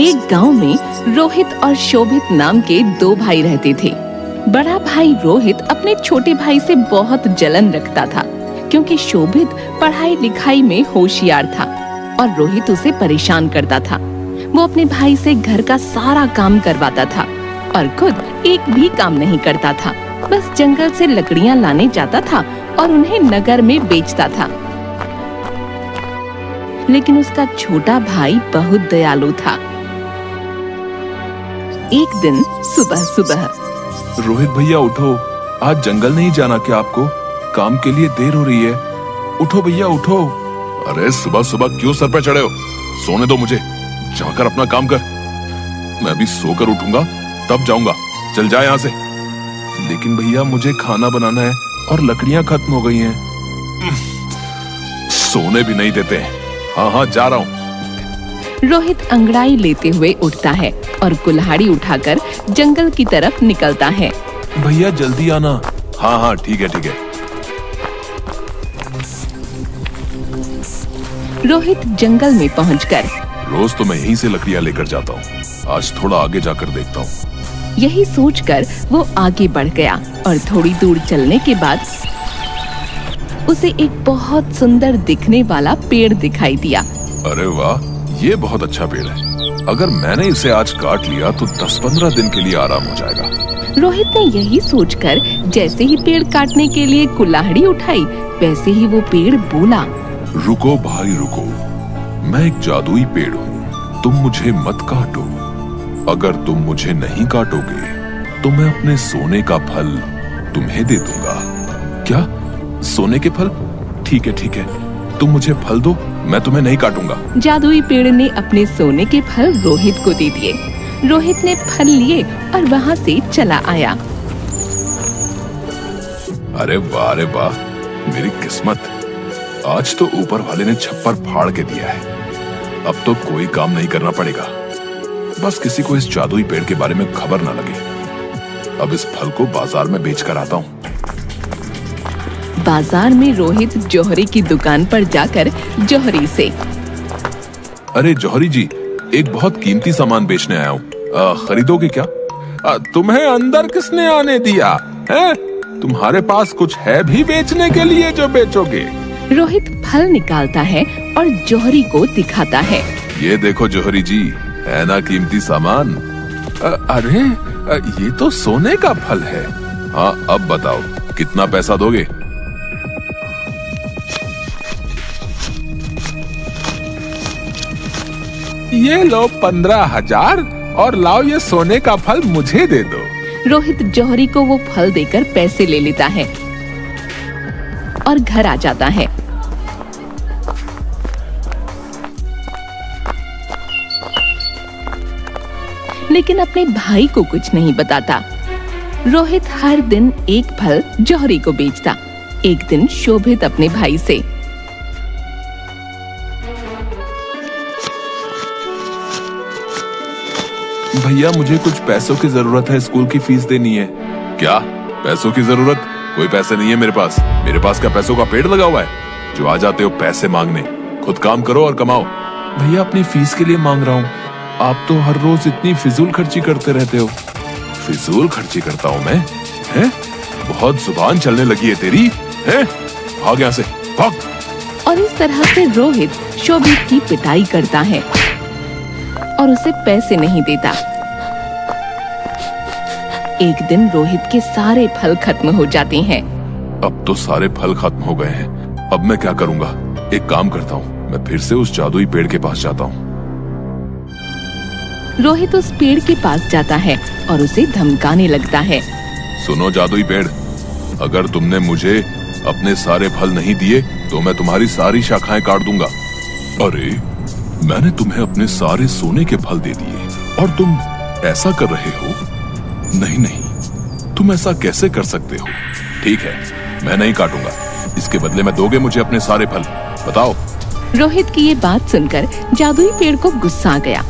एक गांव में रोहित और शोभित नाम के दो भाई रहते थे। बड़ा भाई रोहित अपने छोटे भाई से बहुत जलन रखता था, क्योंकि शोभित पढ़ाई लिखाई में होशियार था और रोहित उसे परेशान करता था। वो अपने भाई से घर का सारा काम करवाता था और खुद एक भी काम नहीं करता था। बस जंगल से लकड़ियां लाने जाता था और उन्हें नगर में बेचता था। लेकिन उसका छोटा भाई बहुत दयालु था। एक दिन सुबह सुबह, रोहित भैया उठो, आज जंगल नहीं जाना क्या आपको? काम के लिए देर हो रही है। उठो भैया उठो। अरे सुबह सुबह क्यों सर पे चढ़े हो? सोने दो मुझे, जाकर अपना काम कर। मैं भी सोकर उठूंगा तब जाऊंगा। चल जा यहाँ से। लेकिन भैया मुझे खाना बनाना है और लकड़ियां खत्म हो गई हैं। सोने भी नहीं देते। हाँ हाँ जा रहा हूँ। रोहित अंगड़ाई लेते हुए उठता है और कुल्हाड़ी उठाकर जंगल की तरफ निकलता है। भैया जल्दी आना। हाँ हाँ ठीक है ठीक है। रोहित जंगल में पहुंचकर, रोज तो मैं यहीं से लकड़ियां लेकर जाता हूँ, आज थोड़ा आगे जाकर देखता हूँ। यही सोचकर वो आगे बढ़ गया और थोड़ी दूर चलने के बाद उसे एक बहुत सुंदर दिखने वाला पेड़ दिखाई दिया। अरे वाह, ये बहुत अच्छा पेड़ है। अगर मैंने इसे आज काट लिया तो 10-15 दिन के लिए आराम हो जाएगा। रोहित ने यही सोचकर जैसे ही पेड़ काटने के लिए कुल्हाड़ी उठाई, वैसे ही वो पेड़ बोला, रुको भाई रुको, मैं एक जादुई पेड़ हूँ, तुम मुझे मत काटो। अगर तुम मुझे नहीं काटोगे तो मैं अपने सोने का फल तुम्हें दे दूंगा। क्या? सोने के फल? ठीक है, तुम मुझे फल दो, मैं तुम्हें नहीं काटूंगा। जादुई पेड़ ने अपने सोने के फल रोहित को दे दिए। रोहित ने फल लिए और वहाँ से चला आया। अरे वाह, मेरी किस्मत। आज तो ऊपर वाले ने छप्पर फाड़ के दिया है। अब तो कोई काम नहीं करना पड़ेगा। बस किसी को इस जादुई पेड़ के बारे में खबर ना लगे। अब इस फल को बाजार में बेच कर आता हूँ। बाजार में रोहित जौहरी की दुकान पर जाकर जौहरी से, अरे जौहरी जी, एक बहुत कीमती सामान बेचने आया हूँ, खरीदोगे क्या? तुम्हें अंदर किसने आने दिया है? तुम्हारे पास कुछ है भी बेचने के लिए जो बेचोगे? रोहित फल निकालता है और जौहरी को दिखाता है। ये देखो जौहरी जी, है ना कीमती सामान? अरे ये तो सोने का फल है। हाँ अब बताओ कितना पैसा दोगे? ये लो 15,000 और लाओ ये सोने का फल मुझे दे दो। रोहित जौहरी को वो फल देकर पैसे ले लेता है और घर आ जाता है। लेकिन अपने भाई को कुछ नहीं बताता। रोहित हर दिन एक फल जौहरी को बेचता। एक दिन शोभित अपने भाई से, भैया मुझे कुछ पैसों की जरूरत है, स्कूल की फीस देनी है। क्या? पैसों की जरूरत? कोई पैसे नहीं है मेरे पास। मेरे पास क्या पैसों का पेड़ लगा हुआ है जो आ जाते हो पैसे मांगने? खुद काम करो और कमाओ। भैया अपनी फीस के लिए मांग रहा हूँ। आप तो हर रोज इतनी फिजूल खर्ची करते रहते हो। फिजूल खर्ची करता हूँ मैं? हैं? बहुत जुबान चलने लगी है तेरी, हैं? भाग यहाँ से, भाग। और इस तरह से रोहित शोभित की पिटाई करता है और उसे पैसे नहीं देता। एक दिन रोहित के सारे फल खत्म हो जाते हैं। अब तो सारे फल खत्म हो गए हैं। अब मैं क्या करूँगा? एक काम करता हूँ, मैं फिर से उस जादुई पेड़ के पास जाता हूँ। रोहित उस पेड़ के पास जाता है और उसे धमकाने लगता है। सुनो जादुई पेड़, अगर तुमने मुझे अपने सारे फल नहीं दिए तो मैं तुम्हारी सारी शाखाएं काट दूंगा। अरे मैंने तुम्हें अपने सारे सोने के फल दे दिए और तुम ऐसा कर रहे हो? नहीं, तुम ऐसा कैसे कर सकते हो? ठीक है, मैं नहीं काटूंगा। इसके बदले में दोगे मुझे अपने सारे फल? बताओ। रोहित की ये बात सुनकर जादुई पेड़ को गुस्सा आ गया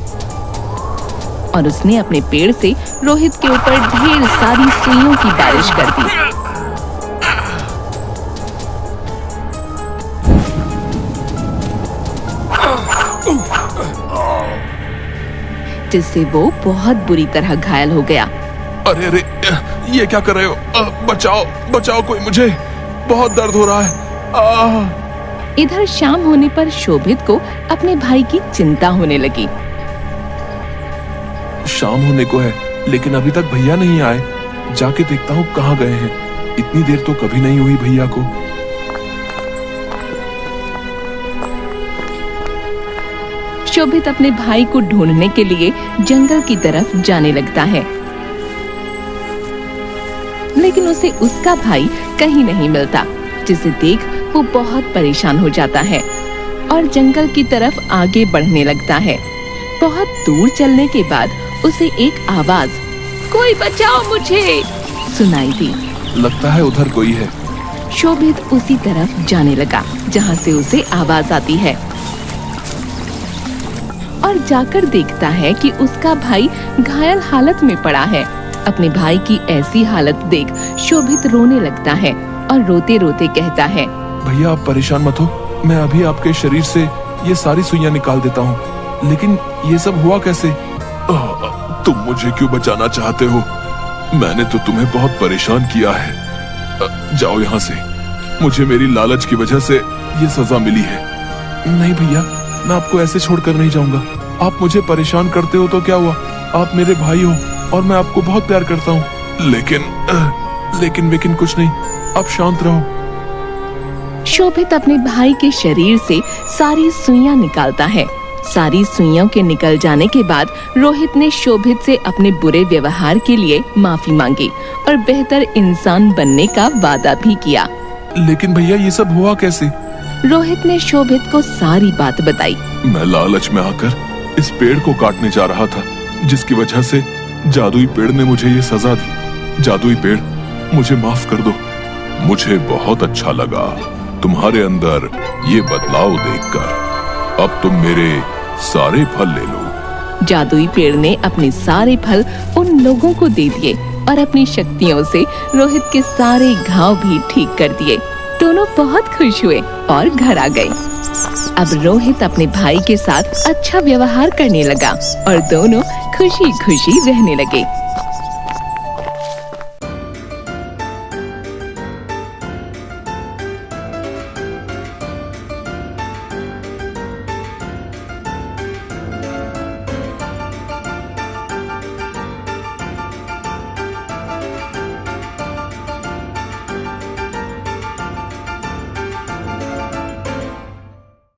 और उसने अपने पेड़ से रोहित के ऊपर ढेर सारी सुइयों की बारिश कर दी। जिससे वो बहुत बुरी तरह घायल हो गया। अरे अरे, ये क्या कर रहे हो? बचाओ बचाओ कोई मुझे, बहुत दर्द हो रहा है। इधर शाम होने पर शोभित को अपने भाई की चिंता होने लगी। शाम होने को है, लेकिन अभी तक भैया नहीं आए। जाके देखता हूँ कहाँ गए हैं। इतनी देर तो कभी नहीं हुई भैया को। शोभित अपने भाई को ढूंढने के लिए जंगल की तरफ जाने लगता है, लेकिन उसे उसका भाई कहीं नहीं मिलता, जिसे देख वो बहुत परेशान हो जाता है और जंगल की तरफ आगे बढ़ने लगता है। बहुत दूर चलने के बाद उसे एक आवाज, कोई बचाओ मुझे, सुनाई दी। लगता है उधर कोई है। शोभित उसी तरफ जाने लगा जहाँ से उसे आवाज आती है और जाकर देखता है कि उसका भाई घायल हालत में पड़ा है। अपने भाई की ऐसी हालत देख शोभित रोने लगता है और रोते रोते कहता है, भैया आप परेशान मत हो, मैं अभी आपके शरीर से ये सारी सुइयां निकाल देता हूँ। लेकिन ये सब हुआ कैसे? तुम मुझे क्यों बचाना चाहते हो? मैंने तो तुम्हें बहुत परेशान किया है। जाओ यहाँ से, मुझे मेरी लालच की वजह से ये सजा मिली है। नहीं भैया, मैं आपको ऐसे छोड़कर नहीं जाऊंगा। आप मुझे परेशान करते हो तो क्या हुआ, आप मेरे भाई हो और मैं आपको बहुत प्यार करता हूँ। लेकिन कुछ नहीं, आप शांत रहो। शोभित अपने भाई के शरीर से सारी सुइयां निकालता है। सारी सुइयों के निकल जाने के बाद रोहित ने शोभित से अपने बुरे व्यवहार के लिए माफी मांगी और बेहतर इंसान बनने का वादा भी किया। लेकिन भैया ये सब हुआ कैसे? रोहित ने शोभित को सारी बात बताई। मैं लालच में आकर इस पेड़ को काटने जा रहा था, जिसकी वजह से जादुई पेड़ ने मुझे ये सजा दी। जादुई पेड़, मुझे माफ कर दो। मुझे बहुत अच्छा लगा तुम्हारे अंदर ये बदलाव देखकर। अब तुम मेरे सारे फल ले लो। जादुई पेड़ ने अपने सारे फल उन लोगों को दे दिए और अपनी शक्तियों से रोहित के सारे घाव भी ठीक कर दिए। दोनों बहुत खुश हुए और घर आ गए। अब रोहित अपने भाई के साथ अच्छा व्यवहार करने लगा और दोनों खुशी खुशी रहने लगे।